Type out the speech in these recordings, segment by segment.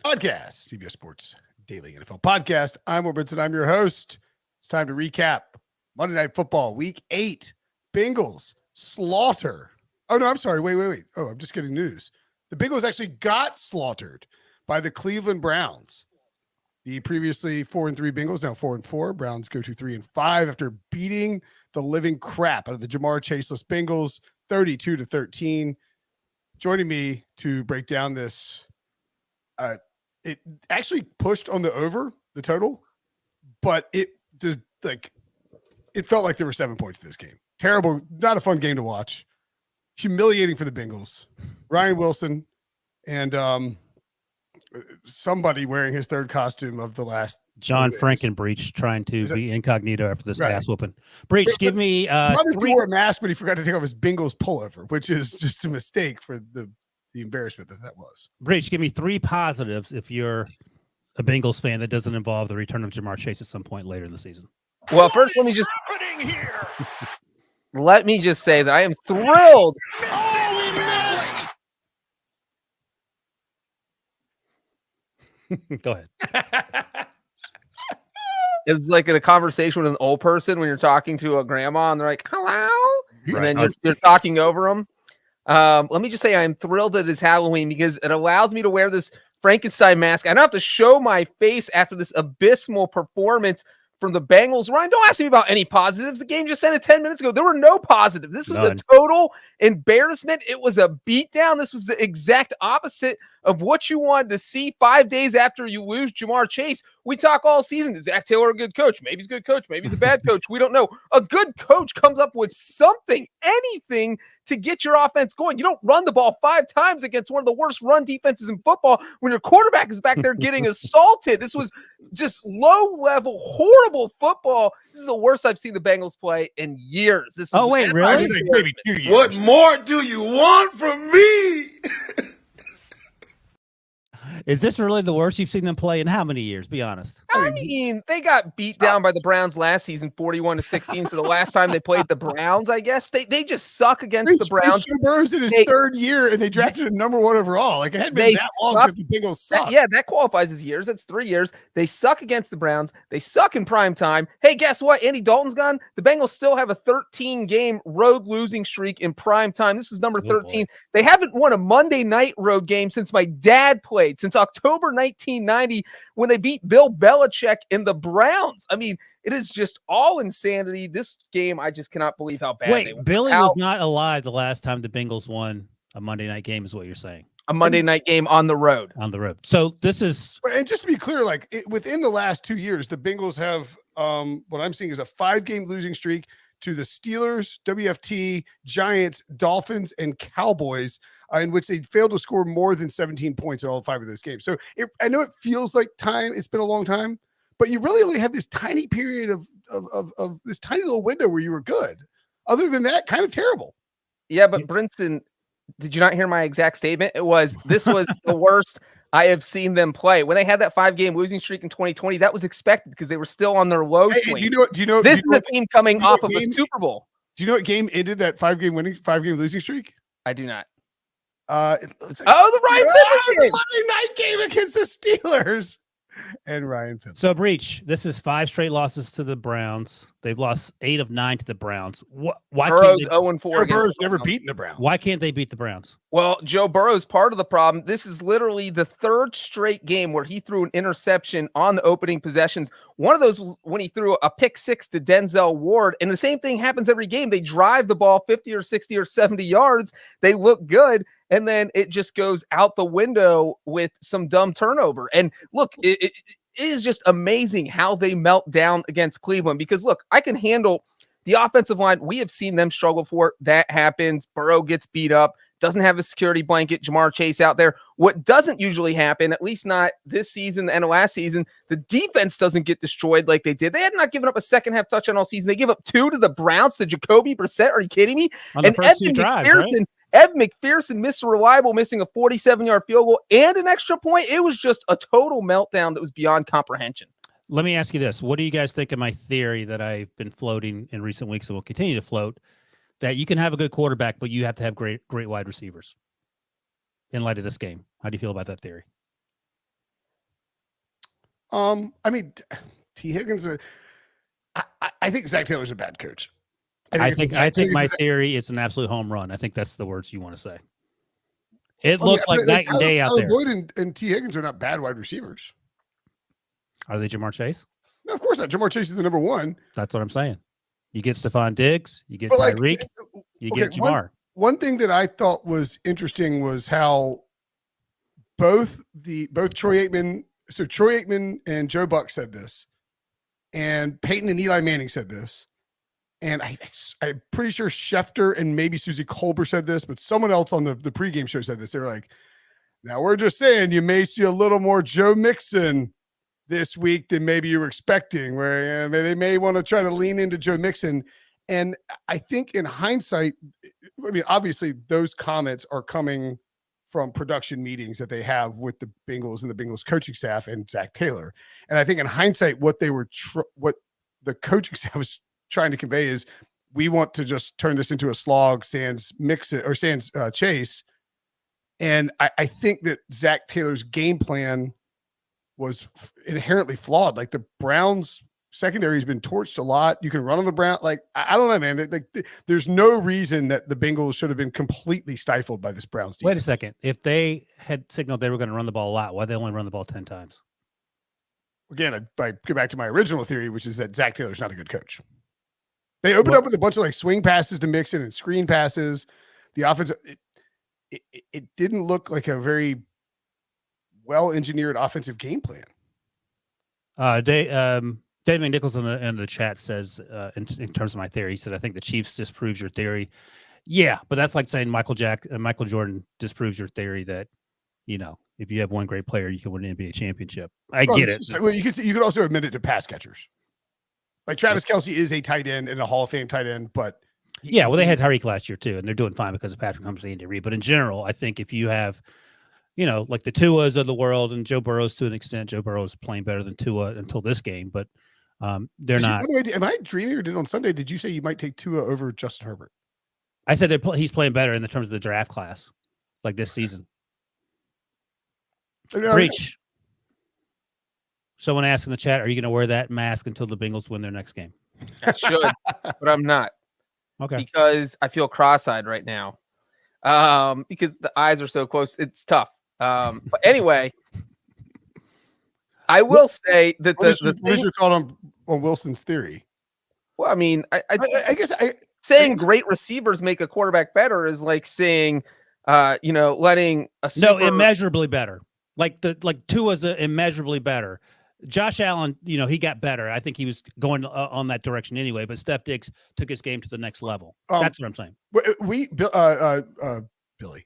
Podcast, CBS Sports Daily NFL Podcast. I'm Brinson. I'm your host. It's time to recap Monday Night Football, Week 8. Bengals slaughter. Oh, no, I'm sorry. Wait. Oh, I'm just getting news. The Bengals actually got slaughtered by the Cleveland Browns. The previously 4-3 Bengals, now 4-4. Browns go to 3-5 after beating the living crap out of the Jamar Chaseless Bengals, 32-13. Joining me to break down this, it actually pushed on the over, the total, but it just it felt like there were 7 points in this game. Terrible, not a fun game to watch. Humiliating for the Bengals. Ryan Wilson and somebody wearing his third costume of the last John Frankenbreech trying to be incognito after this ass whooping. Breech, give me he wore a mask, but he forgot to take off his Bengals pullover, which is just a mistake for the embarrassment that was. Breech, give me 3 positives if you're a Bengals fan that doesn't involve the return of Jamar Chase at some point later in the season. Well, first, let me just say that I am thrilled. Go ahead. It's like in a conversation with an old person when you're talking to a grandma and they're like, hello? And then you're talking over them. Let me just say I'm thrilled that it's Halloween because it allows me to wear this Frankenstein mask. I don't have to show my face after this abysmal performance from the Bengals. Ryan, don't ask me about any positives. The game just ended 10 minutes ago. There were no positives. This was a total embarrassment. It was a beatdown. This was the exact opposite of what you wanted to see 5 days after you lose Jamar Chase. We talk all season. Is Zach Taylor a good coach? Maybe he's a good coach. Maybe he's a bad coach. We don't know. A good coach comes up with something, anything to get your offense going. You don't run the ball 5 times against one of the worst run defenses in football when your quarterback is back there getting assaulted. This was just low-level, horrible football. This is the worst I've seen the Bengals play in years. This was really? Maybe 2 years. What more do you want from me? Is this really the worst you've seen them play in how many years? Be honest. I mean, they got beat down by the Browns last season, 41-16. So the last time they played the Browns, I guess they just suck against the Browns. Joe Burrow's in his third year, and they drafted him number 1 overall. Like it hadn't been that long because the Bengals suck. That qualifies as years. That's 3 years. They suck against the Browns. They suck in prime time. Hey, guess what? Andy Dalton's gone. The Bengals still have a 13-game road losing streak in prime time. This is number 13. They haven't won a Monday night road game since my dad played, since October 1990 when they beat Bill Belichick in the Browns. I mean, it is just all insanity. This game, I just cannot believe how bad they were. Billy was not alive the last time the Bengals won a Monday night game is what you're saying. A Monday night game on the road. On the road. So this is... And just to be clear, within the last 2 years, the Bengals have what I'm seeing is a 5-game losing streak to the Steelers, WFT, Giants, Dolphins, and Cowboys, in which they failed to score more than 17 points in all 5 of those games. So I know it feels like time. It's been a long time, but you really only have this tiny period of this tiny little window where you were good. Other than that, kind of terrible. Yeah, but Brinson, did you not hear my exact statement? This was the worst I have seen them play. When they had that 5-game losing streak in 2020, that was expected because they were still on their low swing. Do you know this is the team coming off of a Super Bowl. Do you know what game ended that 5-game losing streak? I do not. The Monday night game against the Steelers and Ryan Finley. So Breech, this is 5 straight losses to the Browns. They've lost 8 of 9 to the Browns. Why Burrow's 0-4. Joe Burrow's never beaten the Browns. Why can't they beat the Browns? Well, Joe Burrow's part of the problem. This is literally the 3rd straight game where he threw an interception on the opening possessions. One of those was when he threw a pick 6 to Denzel Ward. And the same thing happens every game. They drive the ball 50 or 60 or 70 yards. They look good. And then it just goes out the window with some dumb turnover. And look, it is just amazing how they melt down against Cleveland. Because look, I can handle the offensive line. We have seen them struggle for it. That happens. Burrow gets beat up. Doesn't have a security blanket. Jamar Chase out there. What doesn't usually happen, at least not this season and last season, the defense doesn't get destroyed like they did. They had not given up a second-half touchdown all season. They give up 2 to the Browns, to Jacoby Brissett. Are you kidding me? And Ed McPherson missed a reliable, missing a 47-yard field goal and an extra point. It was just a total meltdown that was beyond comprehension. Let me ask you this. What do you guys think of my theory that I've been floating in recent weeks and will continue to float, that you can have a good quarterback, but you have to have great wide receivers in light of this game? How do you feel about that theory? I mean, T. Higgins. I think Zach Taylor's a bad coach. I think my theory is an absolute home run. I think that's the words you want to say. It looked like night and day out there. Boyd and T. Higgins are not bad wide receivers. Are they Jamar Chase? No, of course not. Jamar Chase is the number one. That's what I'm saying. You get Stephon Diggs, you get Tyreek, you get Jamar. One thing that I thought was interesting was how both Troy Aikman, so Troy Aikman and Joe Buck said this, and Peyton and Eli Manning said this, and I'm pretty sure Schefter and maybe Susie Colbert said this, but someone else on the pregame show said this. They were like, now we're just saying you may see a little more Joe Mixon this week than maybe you were expecting, where they may want to try to lean into Joe Mixon. And I think in hindsight, I mean, obviously those comments are coming from production meetings that they have with the Bengals and the Bengals coaching staff and Zach Taylor. And I think in hindsight, what they were, what the coaching staff was trying to convey is, we want to just turn this into a slog sans Mixon or sans Chase. And I think that Zach Taylor's game plan was inherently flawed. Like, the Browns secondary has been torched a lot. You can run on the Brown. Like, I don't know, man. There's no reason that the Bengals should have been completely stifled by this Browns defense. Wait a second. If they had signaled they were going to run the ball a lot, why they only run the ball 10 times? Again, I go back to my original theory, which is that Zach Taylor's not a good coach. They opened up with a bunch of like swing passes to Mixon and screen passes. The offense, it didn't look like a very well-engineered offensive game plan. David Nichols in the chat says, in terms of my theory, he said, I think the Chiefs disproves your theory. Yeah, but that's like saying Michael Jordan disproves your theory that, you know, if you have one great player, you can win an NBA championship. I get it. Well, you could also admit it to pass catchers. Like, Travis Kelce is a tight end and a Hall of Fame tight end, but they had Tyreek last year too, and they're doing fine because of Patrick Mahomes and Andy Reid. But in general, I think if you have, you know, like the Tuas of the world and Joe Burrow's to an extent, Joe Burrow's playing better than Tua until this game, but they're not. By the way, am I dreaming, or did on Sunday, did you say you might take Tua over Justin Herbert? I said he's playing better in the terms of the draft class, like this season. Breech. Someone asked in the chat, are you going to wear that mask until the Bengals win their next game? I should, but I'm not. Okay. Because I feel cross-eyed right now. Because the eyes are so close. It's tough. But anyway, I will say that what is your thought on Wilson's theory? Well, I mean, I guess saying great receivers make a quarterback better is like saying, letting a immeasurably better. Like Tua's immeasurably better. Josh Allen, he got better. I think he was going on that direction anyway, but Steph Diggs took his game to the next level. That's what I'm saying. Billy,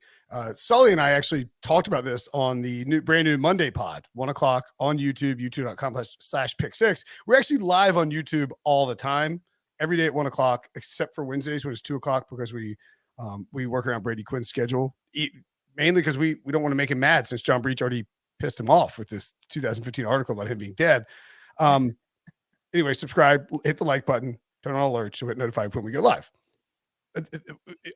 Sully and I actually talked about this on the brand new Monday pod, 1:00 on YouTube, youtube.com/pick6. We're actually live on YouTube all the time, every day at 1:00, except for Wednesdays when it's 2:00, because we work around Brady Quinn's schedule, mainly because we don't want to make him mad, since John Breech already pissed him off with this 2015 article about him being dead. Anyway, subscribe, hit the like button, turn on alerts so it notified when we go live.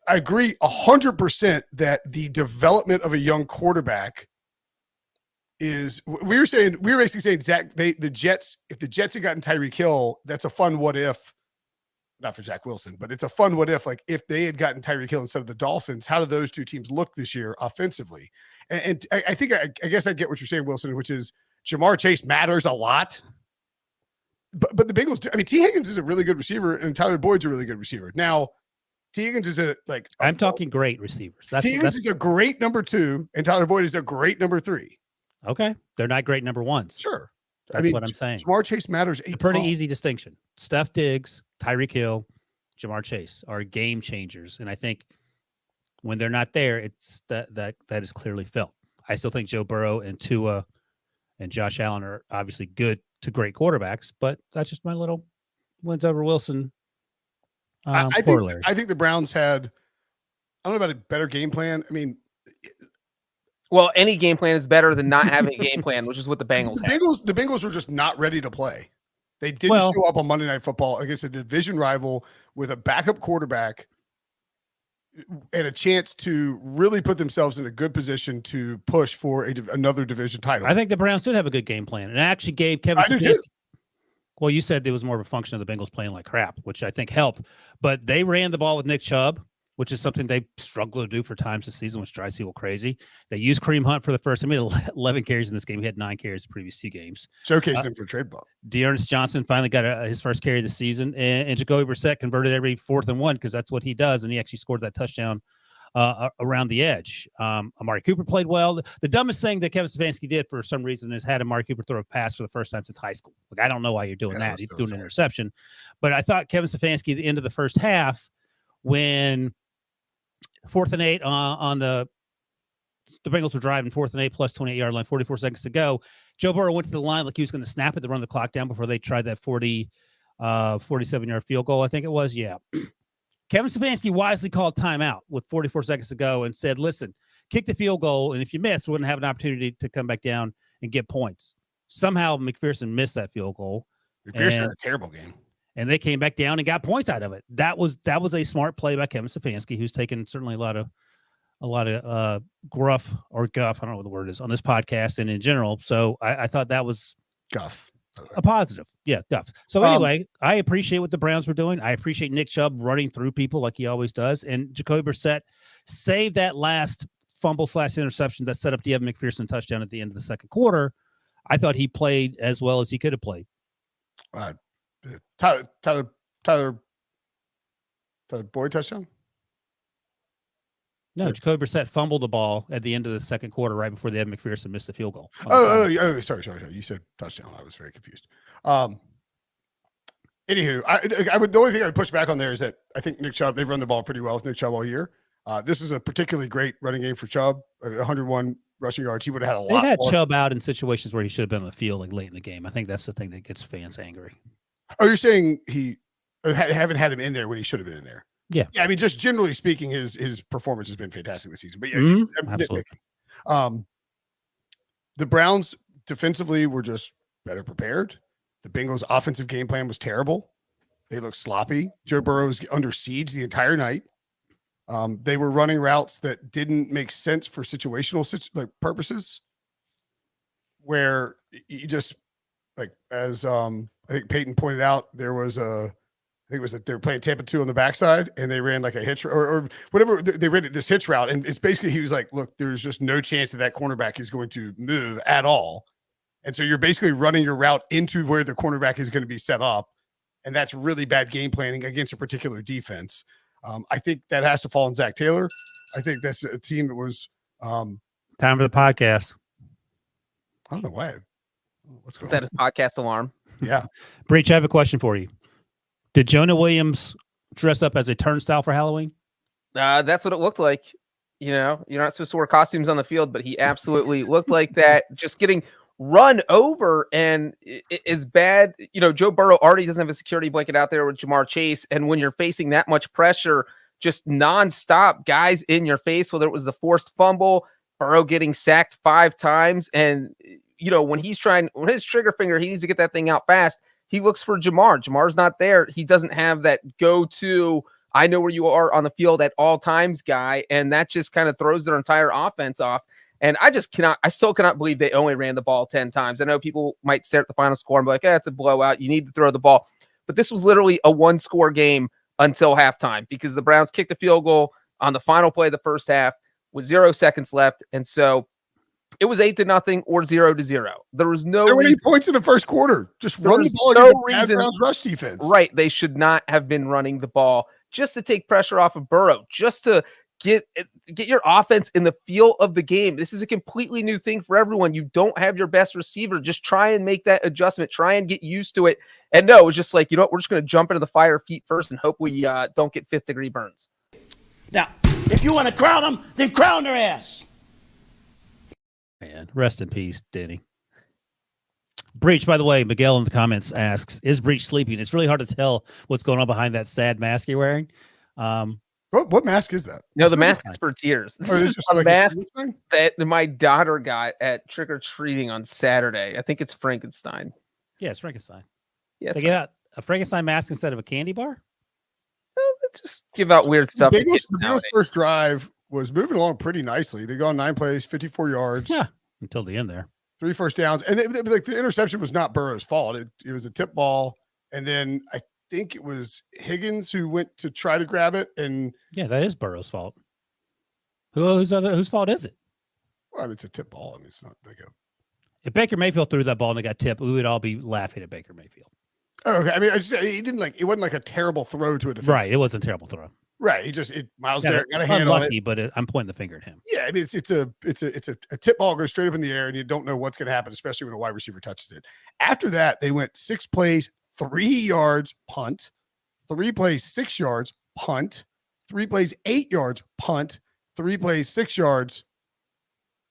I agree 100% that the development of a young quarterback is, we were basically saying, Zach, if the Jets had gotten Tyreek Hill, that's a fun what if, not for Zach Wilson, but it's a fun what if, like if they had gotten Tyreek Hill instead of the Dolphins, how do those two teams look this year offensively? And I think, I guess I get what you're saying, Wilson, which is Jamar Chase matters a lot. But the Bengals, T. Higgins is a really good receiver, and Tyler Boyd's a really good receiver. Now, T. Higgins is I'm talking great receivers. T. Higgins is a great number 2, and Tyler Boyd is a great number 3. Okay. They're not great number 1s. Sure. That's what I'm saying. Jamar Chase matters a pretty easy distinction. Steph Diggs, Tyreek Hill, Jamar Chase are game changers. And I think when they're not there, it's that is clearly felt. I still think Joe Burrow and Tua and Josh Allen are obviously good to great quarterbacks, but that's just my little wins over Wilson. I think the Browns had, I don't know about a better game plan. I mean, well, any game plan is better than not having a game plan, which is what the Bengals had. The Bengals were just not ready to play. They didn't show up on Monday Night Football against a division rival with a backup quarterback. and a chance to really put themselves in a good position to push for another division title. I think the Browns did have a good game plan, and actually gave Kevin Stefanski. Well, you said it was more of a function of the Bengals playing like crap, which I think helped. But they ran the ball with Nick Chubb, which is something they struggle to do for times this season, which drives people crazy. They used Kareem Hunt for the first time. He had 11 carries in this game. He had 9 carries the previous 2 games. Showcased him for trade ball. Dearness Johnson finally got his first carry of the season, and Jacoby Brissett converted every 4th and 1 because that's what he does, and he actually scored that touchdown around the edge. Amari Cooper played well. The dumbest thing that Kevin Stefanski did for some reason is had Amari Cooper throw a pass for the first time since high school. Like, I don't know why you're doing that. He's doing an interception. But I thought Kevin Stefanski at the end of the first half, when 4th and 8 on the Bengals were driving 4th and 8 plus 28-yard line, 44 seconds to go, Joe Burrow went to the line like he was going to snap it to run the clock down before they tried that 47-yard field goal, I think it was. Yeah. Kevin Stefanski wisely called timeout with 44 seconds to go and said, listen, kick the field goal, and if you miss, we're going to have an opportunity to come back down and get points. Somehow McPherson missed that field goal. McPherson had a terrible game. And they came back down and got points out of it. That was a smart play by Kevin Stefanski, who's taken certainly a lot of gruff or guff, I don't know what the word is, on this podcast and in general. So I thought that was guff. A positive. Yeah, guff. So anyway, I appreciate what the Browns were doing. I appreciate Nick Chubb running through people like he always does. And Jacoby Brissett saved that last fumble/interception that set up the Evan McPherson touchdown at the end of the second quarter. I thought he played as well as he could have played. Tyler Boyd touchdown? No, Jacoby Brissett fumbled the ball at the end of the second quarter right before the Evan McPherson missed the field goal. Sorry. You said touchdown. I was very confused. Anywho, the only thing I would push back on there is that I think Nick Chubb, they've run the ball pretty well with Nick Chubb all year. This is a particularly great running game for Chubb. 101 rushing yards. He would have had a lot. They had more. Chubb out in situations where he should have been on the field like late in the game. I think that's the thing that gets fans angry. Oh, you're saying he haven't had him in there when he should have been in there? Yeah. I mean, just generally speaking, his performance has been fantastic this season. But yeah, absolutely. The Browns defensively were just better prepared. The Bengals' offensive game plan was terrible. They looked sloppy. Joe Burrow was under siege the entire night. They were running routes that didn't make sense for situational purposes, where you just as I think Peyton pointed out, there was they were playing Tampa 2 on the backside, and they ran like a hitch or whatever. They ran this hitch route, and it's basically he was like, "Look, there's just no chance that cornerback is going to move at all," and so you're basically running your route into where the cornerback is going to be set up, and that's really bad game planning against a particular defense. I think that has to fall on Zach Taylor. I think that's a team that was time for the podcast. I don't know why. What's going on? Is that his podcast alarm? Yeah. Breech, I have a question for you. Did Jonah Williams dress up as a turnstile for Halloween? That's what it looked like. You know, you're not supposed to wear costumes on the field, but he absolutely looked like that, just getting run over. And it's bad. You know, Joe Burrow already doesn't have a security blanket out there with Jamar Chase. And when you're facing that much pressure, just nonstop guys in your face, whether it was the forced fumble, Burrow getting sacked 5 times. And, you know, when his trigger finger, he needs to get that thing out fast. He looks for Jamar. Jamar's not there. He doesn't have that go-to, I know where you are on the field at all times guy. And that just kind of throws their entire offense off. And I still cannot believe they only ran the ball 10 times. I know people might stare at the final score and be like, it's a blowout. You need to throw the ball. But this was literally a 1-score game until halftime because the Browns kicked the field goal on the final play of the first half with 0 seconds left. And so it was 8-0 or 0-0. There was no there were 8 points in the first quarter. Just run the ball against the Browns rush defense. Right. They should not have been running the ball just to take pressure off of Burrow, just to get your offense in the feel of the game. This is a completely new thing for everyone. You don't have your best receiver. Just try and make that adjustment. Try and get used to it. And no, it was just like, you know what? We're just going to jump into the fire feet first and hope we don't get 5th-degree burns. Now, if you want to crown them, then crown their ass. Man, rest in peace, Denny. Breech, by the way, Miguel in the comments asks, is Breech sleeping? It's really hard to tell what's going on behind that sad mask you're wearing. What mask is that? No, the mask is for tears. This is a mask that my daughter got at trick-or-treating on Saturday. I think it's Frankenstein. Yeah, it's Frankenstein. Yeah, they gave out a Frankenstein mask instead of a candy bar? just give out weird stuff. The Bengals' first drive was moving along pretty nicely. They gone 9 plays, 54 yards. Yeah, until the end there. 3 first downs. And like the interception was not Burrow's fault. It was a tip ball. And then I think it was Higgins who went to try to grab it. And yeah, that is Burrow's fault. Whose fault is it? Well, I mean, it's a tip ball. I mean, it's not like a. If Baker Mayfield threw that ball and it got tipped, we would all be laughing at Baker Mayfield. Oh, okay. I mean, it wasn't like a terrible throw to a defense. Right. It wasn't a terrible throw. Right. Miles Garrett got a hand on it. But I'm pointing the finger at him. Yeah. I mean, it's a tip ball goes straight up in the air and you don't know what's going to happen, especially when a wide receiver touches it. After that, they went 6 plays, 3 yards, punt, 3 plays, 6 yards, punt, 3 plays, 8 yards, punt, 3 plays, 6 yards.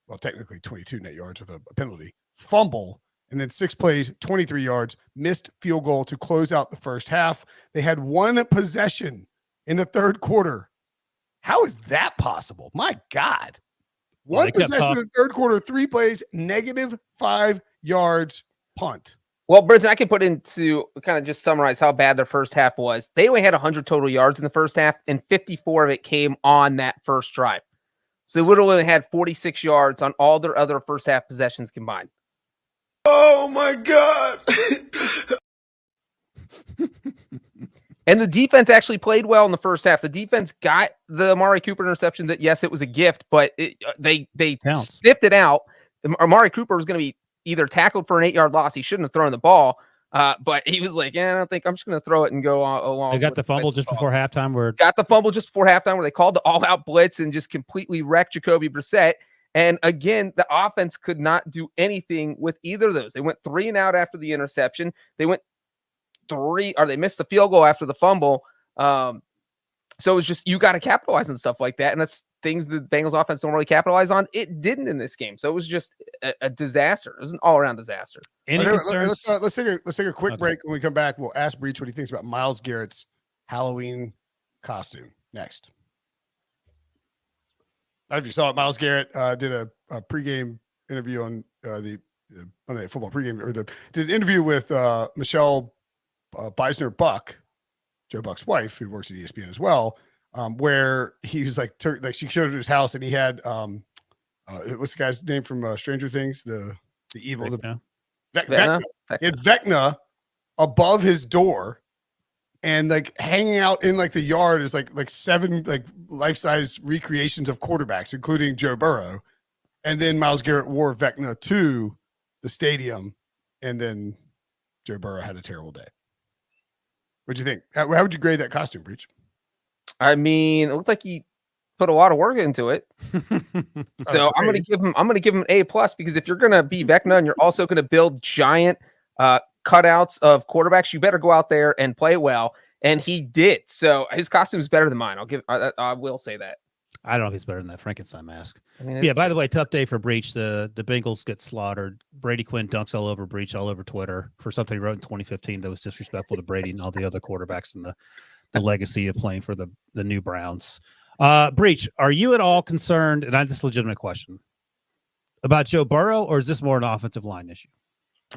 Well, technically 22 net yards with a penalty, fumble, and then 6 plays, 23 yards, missed field goal to close out the first half. They had 1 possession in the third quarter. How is that possible? My God. 1 possession in the third quarter, 3 plays, -5 yards, punt. Well, Brinson, I can put into kind of just summarize how bad their first half was. They only had 100 total yards in the first half, and 54 of it came on that first drive. So they literally had 46 yards on all their other first half possessions combined. Oh my God. And the defense actually played well in the first half. The defense got the Amari Cooper interception that, yes, it was a gift, but they snipped it out. Amari Cooper was going to be either tackled for an 8-yard loss. He shouldn't have thrown the ball. But he was like, I don't think I'm just going to throw it and go along. They got the fumble just before halftime. Where they called the all-out blitz and just completely wrecked Jacoby Brissett. And again, the offense could not do anything with either of those. They went 3 and out after the interception. They missed the field goal after the fumble. So it was just, you got to capitalize on stuff like that. And that's things the Bengals offense don't really capitalize on. It didn't in this game. So it was just a disaster. It was an all-around disaster. Let's take a quick break. When we come back, we'll ask Breech what he thinks about Myles Garrett's Halloween costume next. I don't know if you saw it. Myles Garrett did a pregame interview on the Monday Night Football pregame, did an interview with Michelle Beisner Buck, Joe Buck's wife, who works at ESPN as well, where he was like she showed it at his house, and he had what's the guy's name from Stranger Things? The evil Vecna. He had Vecna above his door, and like hanging out in like the yard is like 7 like life-size recreations of quarterbacks, including Joe Burrow. And then Myles Garrett wore Vecna to the stadium, and then Joe Burrow had a terrible day. What'd you think? How would you grade that costume, Breech? I mean, it looked like he put a lot of work into it. So I'm gonna give him an A+, because if you're gonna be Vecna and you're also gonna build giant cutouts of quarterbacks, you better go out there and play well. And he did. So his costume is better than mine. I will say that. I don't know if he's better than that Frankenstein mask. I mean, by the way, tough day for Breech. The Bengals get slaughtered. Brady Quinn dunks all over Breech, all over Twitter for something he wrote in 2015 that was disrespectful to Brady and all the other quarterbacks and the legacy of playing for the new Browns. Breech, are you at all concerned, and this is a legitimate question, about Joe Burrow, or is this more an offensive line issue?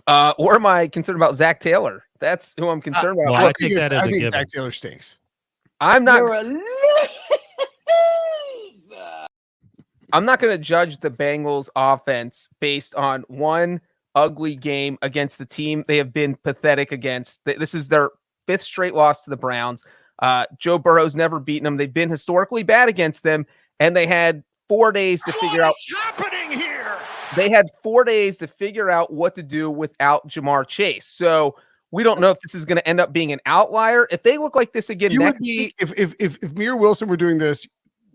Or am I concerned about Zach Taylor? That's who I'm concerned about. Well, I think Zach Taylor stinks. I'm not going to judge the Bengals offense based on one ugly game against the team they have been pathetic against. This is their 5th straight loss to the Browns. Joe Burrow's never beaten them. They've been historically bad against them, and they had 4 days to figure out what's happening here. They had 4 days to figure out what to do without Jamar Chase. So we don't know if this is going to end up being an outlier. If they look like this again next week, if me or Wilson were doing this,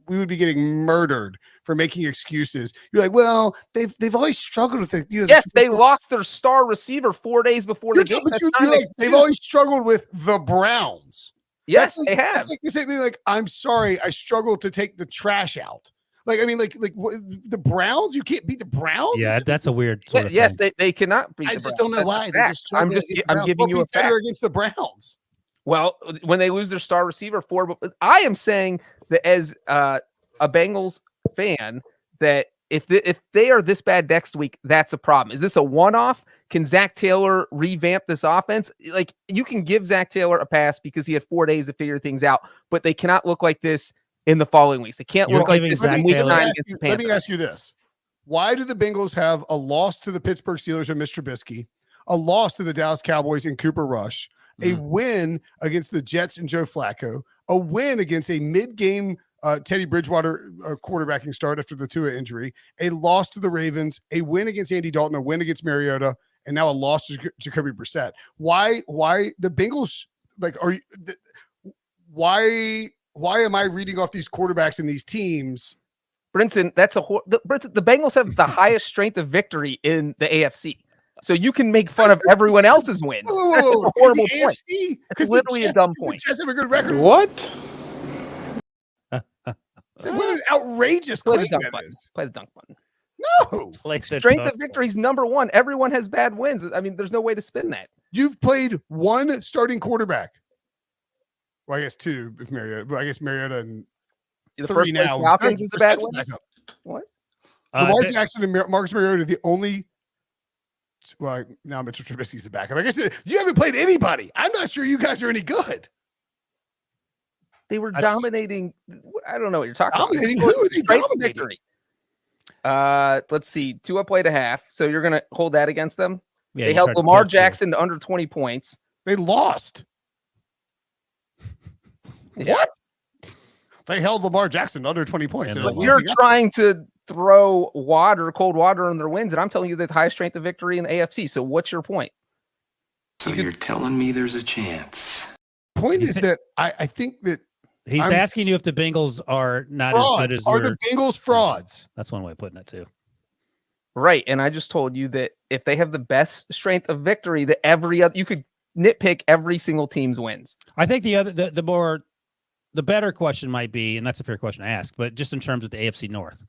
we would be getting murdered for making excuses. You're like, well, they've always struggled with it. Yes, they lost their star receiver 4 days before the game. They've always struggled with the Browns. Yes, they have. That's like they say, like, I'm sorry, I struggled to take the trash out. Like, I mean, like the Browns, you can't beat the Browns. Yeah, that's a weird sort of yes, thing. they cannot beat. I just don't know why. I'm giving you a fact against the Browns. Well, when they lose their star receiver I am saying that as a Bengals fan, that If they are this bad next week, that's a problem. Is this a one-off? Can Zach Taylor revamp this offense? Like, you can give Zach Taylor a pass because he had 4 days to figure things out, but they cannot look like this in the following weeks. They can't look like this in week 9 against the Panthers. Let me ask you this. Why do the Bengals have a loss to the Pittsburgh Steelers and Mr. Trubisky, a loss to the Dallas Cowboys and Cooper Rush, a win against the Jets and Joe Flacco, a win against a mid-game Teddy Bridgewater quarterbacking start after the Tua injury, a loss to the Ravens, a win against Andy Dalton, a win against Mariota, and now a loss to Jacoby Brissett? Why the Bengals, like, why am I reading off these quarterbacks and these teams? Brinson, the Bengals have the highest strength of victory in the AFC. So you can make fun of everyone else's wins. That's a horrible point. It's literally a dumb point. The Jets have a good record. What? What an outrageous claim that is. Play the dunk button. No. Strength of victory is number one. Everyone has bad wins. I mean, there's no way to spin that. You've played one starting quarterback. Well, I guess two if Mariota. Well, I guess Mariota and The three first place now. Falcons is a bad win. What? Lamar Jackson and Marcus Mariota are the only. Well, now Mitchell Trubisky's the backup. I guess you haven't played anybody. I'm not sure you guys are any good. They were dominating. I don't know what you're talking dominating. about. Who are they dominating? Victory. Let's see. Tua played a half, so you're going to hold that against them? Yeah, they held Lamar Jackson to under 20 points. They lost. Yeah. What? They held Lamar Jackson under 20 points. You're trying to throw cold water on their wins, and I'm telling you that the highest strength of victory in the AFC. So what's your point? So you're telling me there's a chance. Point is that I think that he's asking you if the Bengals are not frauds. as good as are the Bengals frauds? That's one way of putting it too. Right, and I just told you that if they have the best strength of victory, that every other you could nitpick every single team's wins. I think the better question might be, and that's a fair question to ask, but just in terms of the AFC North,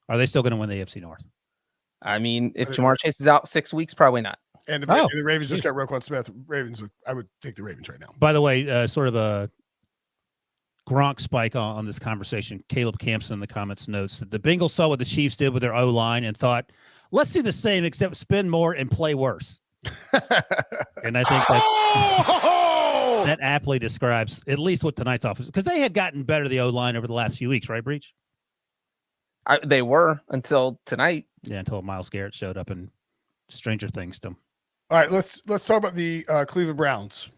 are they still going to win the AFC North? I mean, if Jamar Chase is out 6 weeks, probably not. And the Ravens just got Roquan Smith. Ravens, I would take the Ravens right now. By the way, sort of a Gronk spike on this conversation. Caleb Campson in the comments notes that the Bengals saw what the Chiefs did with their O-line and thought, let's do the same except spend more and play worse. And I think that aptly describes at least what tonight's offense, because they had gotten better, the O-line, over the last few weeks, right, Breech? They were until tonight. Yeah, until Myles Garrett showed up and stranger things to him. All right, let's talk about the Cleveland Browns.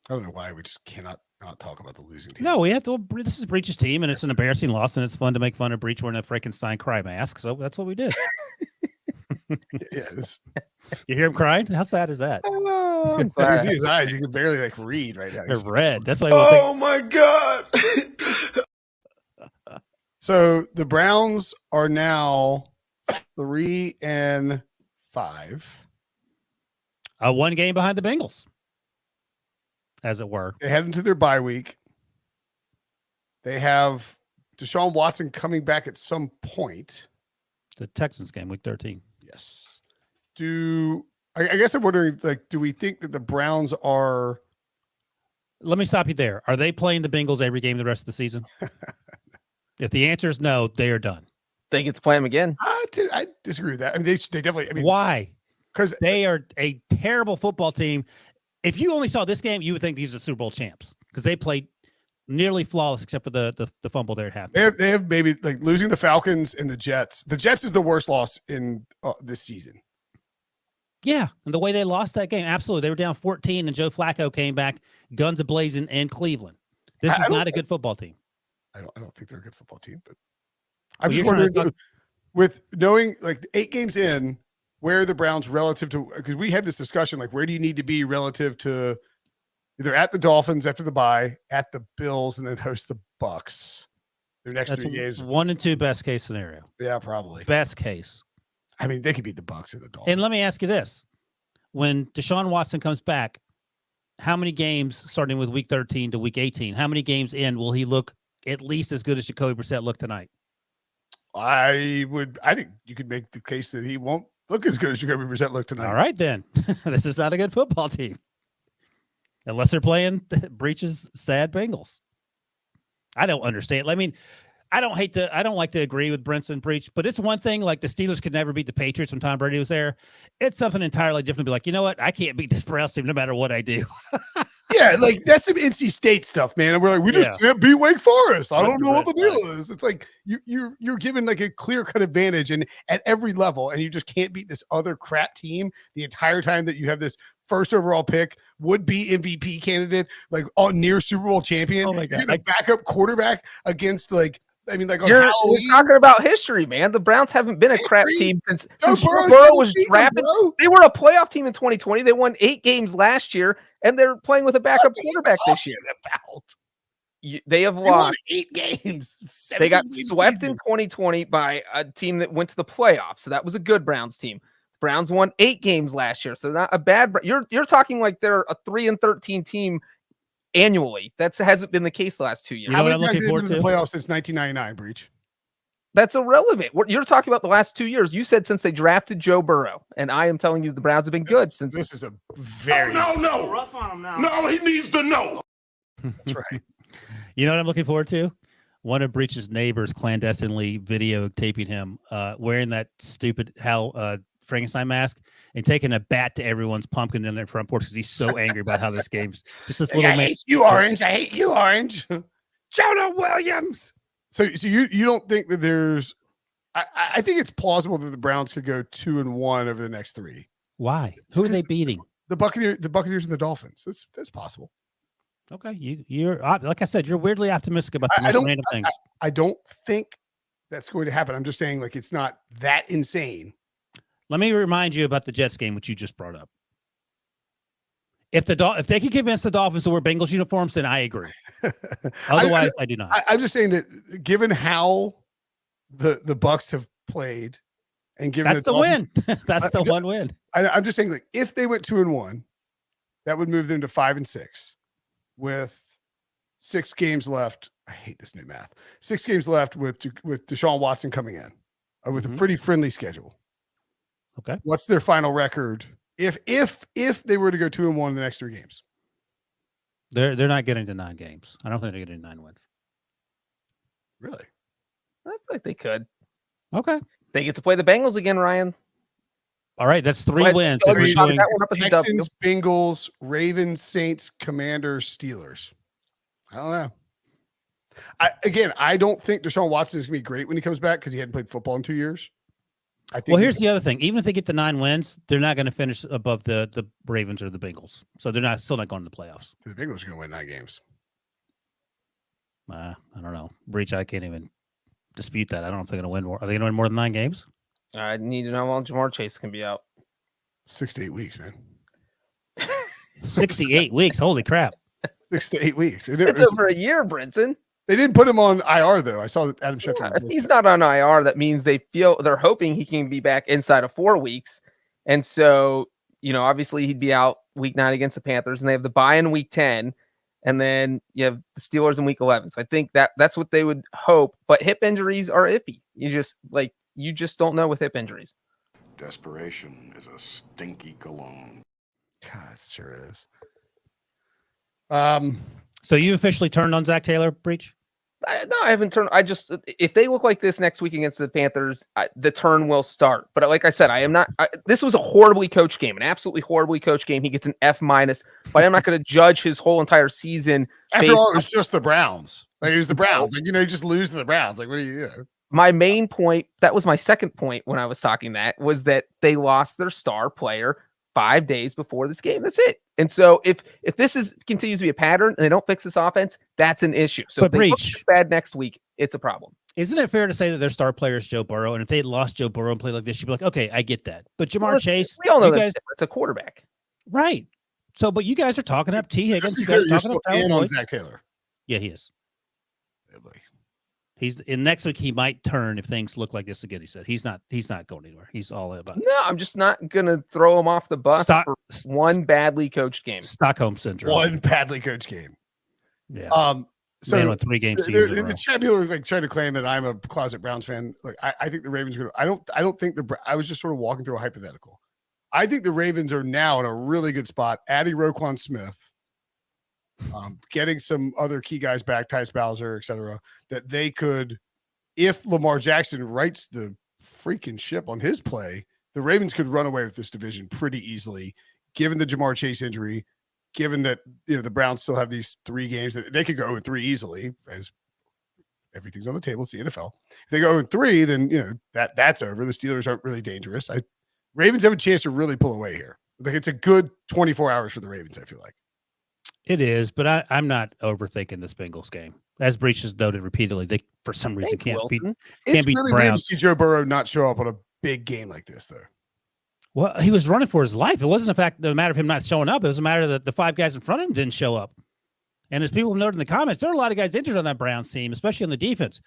I don't know why we just cannot not talk about the losing team. No, we have to. This is Breech's team, and it's an embarrassing loss, and it's fun to make fun of Breech wearing a Frankenstein cry mask. So that's what we did. Yeah, you hear him crying? How sad is that? Oh, you see his eyes. You can barely read right now. They're red. That's why. Oh my God. So the Browns are now 3-5. One game behind the Bengals, as it were. They head into their bye week. They have Deshaun Watson coming back at some point. The Texans game, week 13. Yes. I guess I'm wondering, do we think that the Browns are? Let me stop you there. Are they playing the Bengals every game the rest of the season? If the answer is no, they are done. They get to play them again. I disagree with that. I mean, they definitely. I mean, why? Because they are a terrible football team. If you only saw this game, you would think these are Super Bowl champs because they played nearly flawless except for the fumble there at half. They have maybe losing the Falcons and the Jets. The Jets is the worst loss in this season. Yeah, and the way they lost that game, absolutely. They were down 14, and Joe Flacco came back, guns a-blazing in Cleveland. This is not a good football team. I don't think they're a good football team, but I'm just wondering, with knowing 8 games in, where are the Browns relative to, because we had this discussion, where do you need to be relative to either at the Dolphins after the bye, at the Bills, and then host the Bucks. Their next 3 games. 1 and 2 best case scenario. Yeah, probably. Best case. I mean, they could beat the Bucks and the Dolphins. And let me ask you this. When Deshaun Watson comes back, how many games, starting with week 13 to week 18, how many games in will he look at least as good as Jacoby Brissett looked tonight? I think you could make the case that he won't look as good as Jacoby Brissett looked tonight. All right, then. This is not a good football team. Unless they're playing Breech's sad Bengals. I don't understand. I mean, I don't like to agree with Brinson Breech, but it's one thing like the Steelers could never beat the Patriots when Tom Brady was there. It's something entirely different to be like, you know what? I can't beat this Browns team no matter what I do. Yeah, like that's some NC State stuff, man. And we're like, we just can't beat Wake Forest. I don't know what the deal is. It's like you're given like a clear cut advantage and at every level, and you just can't beat this other crap team the entire time that you have this first overall pick, would be MVP candidate, like on near Super Bowl champion. Oh my God. You're gonna backup quarterback against like on You're Halloween. talking about history, man. The Browns haven't been a crap team since Joe Burrow was drafted. They were a playoff team in 2020. They won 8 games last year, and they're playing with a backup quarterback this year. They have lost won 8 games. They got swept in 2020 by a team that went to the playoffs. So that was a good Browns team. Browns won 8 games last year. So not a bad. You're talking like they're a 3-13 team annually. That hasn't been the case the last 2 years. How many times have they been in the playoffs since 1999, Breech? That's irrelevant. You're talking about the last 2 years. You said since they drafted Joe Burrow, and I am telling you the Browns have been good since. This is a very no. Rough on him now. No, he needs to know. That's right. You know what I'm looking forward to? One of Breech's neighbors clandestinely videotaping him wearing that stupid Frankenstein mask and taking a bat to everyone's pumpkin in their front porch because he's so angry about how this game's just this little I man. hate you, Orange. I hate you, Orange. Jonah Williams. So you don't think that there's? I think it's plausible that the Browns could go 2-1 over the next 3. Why? Who are they beating? The Buccaneers and the Dolphins. That's possible. Okay, you're like I said, you're weirdly optimistic about the most random things. I don't think that's going to happen. I'm just saying, like, it's not that insane. Let me remind you about the Jets game, which you just brought up. If they could convince the Dolphins to wear Bengals uniforms, then I agree. Otherwise, I do not. I'm just saying that given how the Bucks have played, and given that's the win, that's the one win. I'm just saying, like, if they went 2-1, that would move them to 5-6 with 6 games left. I hate this new math. 6 games left with Deshaun Watson coming in with a pretty friendly schedule. Okay. What's their final record if they were to go 2-1 in the next 3 games? They're not getting to 9 games. I don't think they're getting 9 wins. Really? I feel like they could. Okay. They get to play the Bengals again, Ryan. All right, that's 3 wins. Texans, Bengals, Ravens, Saints, Commanders, Steelers. I don't know. I don't think Deshaun Watson is going to be great when he comes back because he hadn't played football in 2 years. I think. Well, here's the other thing. Even if they get the 9 wins, they're not going to finish above the Ravens or the Bengals. So they're still not going to the playoffs. The Bengals are going to win 9 games. I don't know. Breech, I can't even dispute that. I don't know if they're going to win more. Are they going to win more than 9 games? I need to know how long Jamar Chase can be out. 6 to 8 weeks, man. 6 to 8 weeks. Holy crap. 6 to 8 weeks. It's over a year, Brinson. They didn't put him on IR, though. I saw that Adam Schefter. Yeah, if he's not on IR, that means they're hoping he can be back inside of 4 weeks. And so, obviously he'd be out week 9 against the Panthers, and they have the bye in week 10. And then you have the Steelers in week 11. So I think that's what they would hope. But hip injuries are iffy. You just don't know with hip injuries. Desperation is a stinky cologne. God, it sure is. So you officially turned on Zach Taylor, Breech? No, I haven't turned. If they look like this next week against the Panthers, the turn will start. But like I said, I am not. This was a horribly coached game, an absolutely horribly coached game. He gets an F-, but I'm not going to judge his whole entire season. After all, it was just the Browns. Like, it was the Browns. Like, you just lose to the Browns. Like, what do you do? My main point, that was my second point when I was talking that, was that they lost their star player 5 days before this game. That's it. And so if this continues to be a pattern and they don't fix this offense, that's an issue. So if they look bad next week, it's a problem. Isn't it fair to say that their star player is Joe Burrow? And if they had lost Joe Burrow and played like this, you'd be like, okay, I get that. But Jamar Chase, we all know it's a quarterback. Right. So, but you guys are talking up T. Higgins. You You're guys are talking up on Zach Taylor. Yeah, he is. Really? He's in next week. He might turn if things look like this again. He said he's not going anywhere. He's all about it. No, I'm just not gonna throw him off the bus for one badly coached game. Stockholm syndrome. One badly coached game. Yeah. So man went 3 games. The chat people are like trying to claim that I'm a closet Browns fan. Like, I think the Ravens are gonna. I don't think I was just sort of walking through a hypothetical. I think the Ravens are now in a really good spot, adding Roquan Smith, getting some other key guys back, Tyus Bowser, et cetera, that they could if Lamar Jackson rights the freaking ship on his play, the Ravens could run away with this division pretty easily, given the Jamar Chase injury, given that the Browns still have these 3 games that they could go 0-3 easily, as everything's on the table. It's the NFL. If they go 0-3, then that's over. The Steelers aren't really dangerous. Ravens have a chance to really pull away here. Like, it's a good 24 hours for the Ravens, I feel like. It is, but I'm not overthinking this Bengals game. As Breech has noted repeatedly, they for some reason can't beat It's beat really the weird to Browns. see Joe Burrow not show up on a big game like this, though. Well, he was running for his life. It wasn't the matter of him not showing up. It was a matter that the 5 guys in front of him didn't show up. And as people noted in the comments, there are a lot of guys injured on that Browns team, especially on the defense.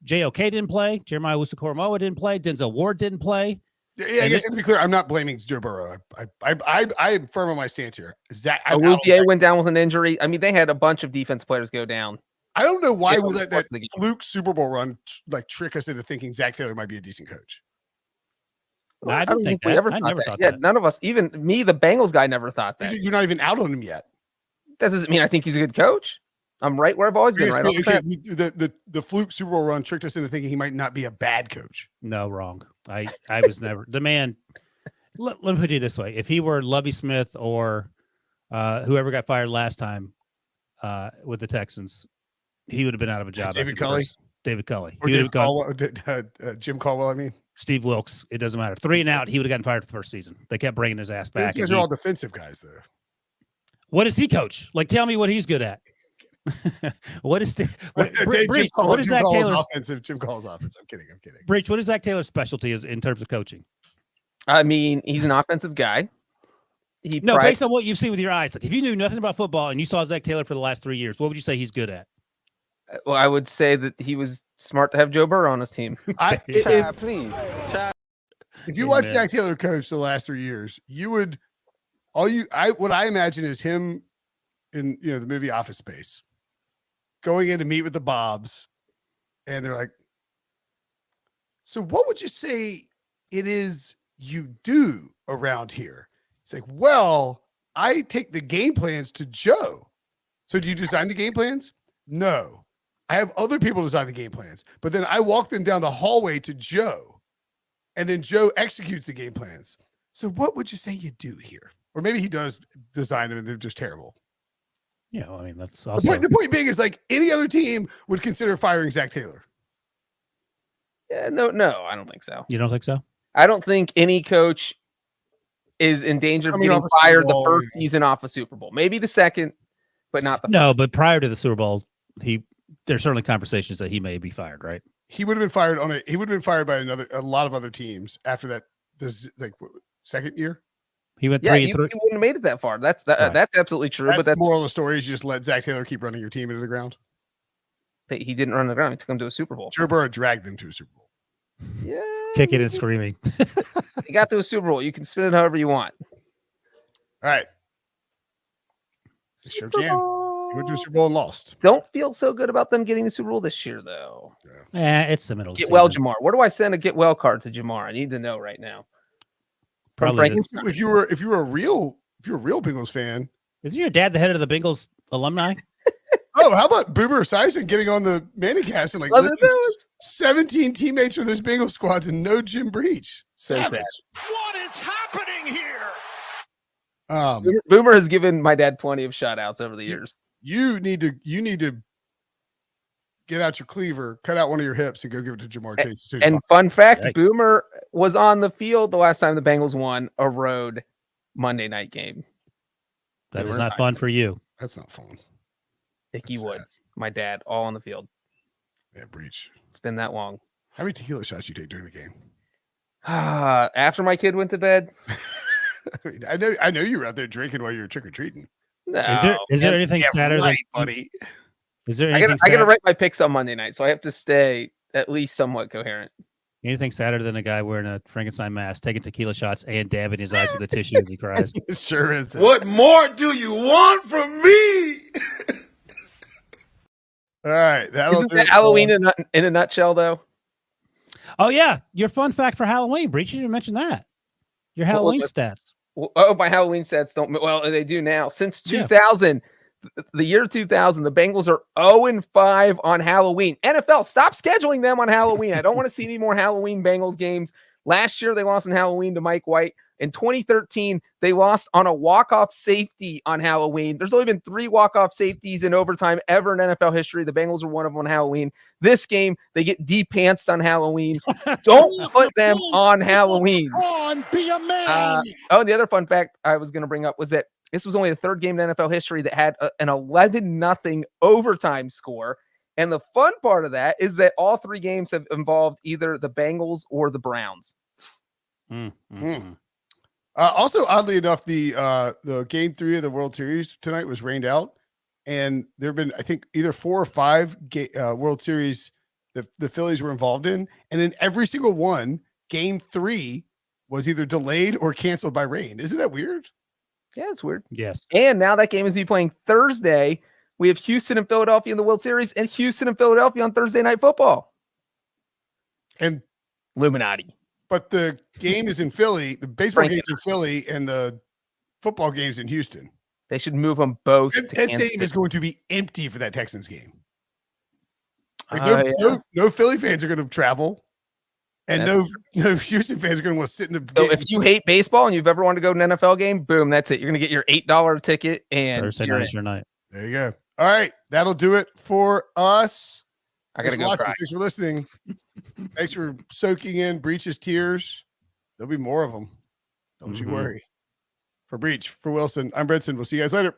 JOK didn't play. Jeremiah Owusu-Koramoah didn't play. Denzel Ward didn't play. Yeah, I guess to be clear, I'm not blaming Joe Burrow. I am firm on my stance here. Awuzie went down with an injury. I mean, they had a bunch of defense players go down. I don't know why we let that fluke Super Bowl run trick us into thinking Zach Taylor might be a decent coach. No, I don't think we that. ever I thought never that. thought Yeah, that. none of us, even me, the Bengals guy, never thought that. You're not even out on him yet. That doesn't mean I think he's a good coach. I'm right where I've always been. Right. The fluke Super Bowl run tricked us into thinking he might not be a bad coach. No, wrong. I was never the man. Let me put it this way: if he were Lovie Smith or whoever got fired last time with the Texans, he would have been out of a job. David Culley. David Culley. Or Jim Caldwell. I mean, Steve Wilkes. It doesn't matter. 3 and out. He would have gotten fired the first season. They kept bringing his ass back. These guys are all defensive guys, though. What does he coach? Like, tell me what he's good at. What is Breech, what is Zach Taylor's offensive? Jim Caldwell's offense. I'm kidding. Breech, what is Zach Taylor's specialty is in terms of coaching? I mean, he's an offensive guy. Based on what you've seen with your eyes, like if you knew nothing about football and you saw Zach Taylor for the last 3 years, what would you say he's good at? Well, I would say that he was smart to have Joe Burrow on his team. If you watch Zach Taylor coach the last 3 years, you would what I imagine is him in the movie Office Space, going in to meet with the Bobs, and they're like, "So what would you say it is you do around here?" It's like, "Well, I take the game plans to Joe." "So do you design the game plans?" "No. I have other people design the game plans, but then I walk them down the hallway to Joe, and then Joe executes the game plans." "So what would you say you do here?" Or maybe he does design them and they're just terrible. Yeah, I mean, that's also The point being is, like, any other team would consider firing Zach Taylor. Yeah, no, I don't think so. You don't think so? I don't think any coach is in danger of getting fired the first season off a Super Bowl. Maybe the second, but not the first. But prior to the Super Bowl, there's certainly conversations that he may be fired, right? He would have been fired he would have been fired by a lot of other teams after that. This second year. He went 3 he and 3. wouldn't have made it that far. That's absolutely true. That's but that's the moral of the story is you just let Zach Taylor keep running your team into the ground. He didn't run the ground. He took him to a Super Bowl. Joe Burrow dragged them to a Super Bowl. Yeah, Kicking and screaming. He got to a Super Bowl. You can spin it however you want. All right. They sure can. He went to a Super Bowl and lost. Don't feel so good about them getting the Super Bowl this year, though. It's the middle of the Get season. well, Jamar. Where do I send a get well card to Jamar? I need to know right now. Probably If you were a real Bengals fan. Isn't your dad the head of the Bengals alumni? Oh, how about Boomer Esiason getting on the Manicast and listen, 17 teammates from those Bengals squads and no Jim Breech. So sad. What is happening here? Boomer has given my dad plenty of shout outs over the years. You need to get out your cleaver, cut out one of your hips, and go give it to Jamar Chase. And fun fact, Boomer was on the field the last time the Bengals won a road Monday night game. That is not fun for you. That's not fun. Dickie Woods, my dad, all on the field. Yeah, Breech. It's been that long. How many tequila shots you take during the game? After my kid went to bed. I know you were out there drinking while you were trick or treating. No, is there anything sadder than buddy? Is there I anything? gotta write my picks on Monday night, so I have to stay at least somewhat coherent. Anything sadder than a guy wearing a Frankenstein mask, taking tequila shots, and dabbing his eyes with a tissue as he cries? Sure is. What more do you want from me? All right, Isn't that Halloween in a nutshell, though? Oh yeah, your fun fact for Halloween, Breech. You didn't mention that. Your Halloween stats. Oh, my Halloween stats don't. Well, they do now. Since 2000, the year 2000, the Bengals are 0-5 on Halloween. NFL, stop scheduling them on Halloween. I don't want to see any more Halloween Bengals games. Last year, they lost on Halloween to Mike White. In 2013, they lost on a walk-off safety on Halloween. There's only been 3 walk-off safeties in overtime ever in NFL history. The Bengals are one of them on Halloween. This game, they get de-pantsed on Halloween. Don't put them on Halloween. Be a man. And the other fun fact I was going to bring up was that this was only the 3rd game in NFL history that had an 11-0 overtime score. And the fun part of that is that all 3 games have involved either the Bengals or the Browns. Also, oddly enough, the game 3 of the World Series tonight was rained out, and there have been, I think, either 4 or 5 World Series that the Phillies were involved in, and in every single one, game 3 was either delayed or canceled by rain. Isn't that weird? Yeah, it's weird. Yes. And now that game is be playing Thursday. We have Houston and Philadelphia in the World Series, and Houston and Philadelphia on Thursday Night Football. And Illuminati. but the game is in Philly. The baseball game's in Philly, and the football game's in Houston. They should move them both. That stadium is going to be empty for that Texans game. Like, Yeah. no Philly fans are going to travel, and no Houston fans are going to want to sit in the So game. if you hate baseball and you've ever wanted to go to an NFL game, boom, that's it. You're going to get your $8 ticket, and Thursday you're night in. is your night. There you go. All right, that'll do it for us. I got to Thanks for go watching. cry. Thanks for listening. Thanks for soaking in Breech's tears. There'll be more of them. Don't you worry. For Breech, for Wilson, I'm Brinson. We'll see you guys later.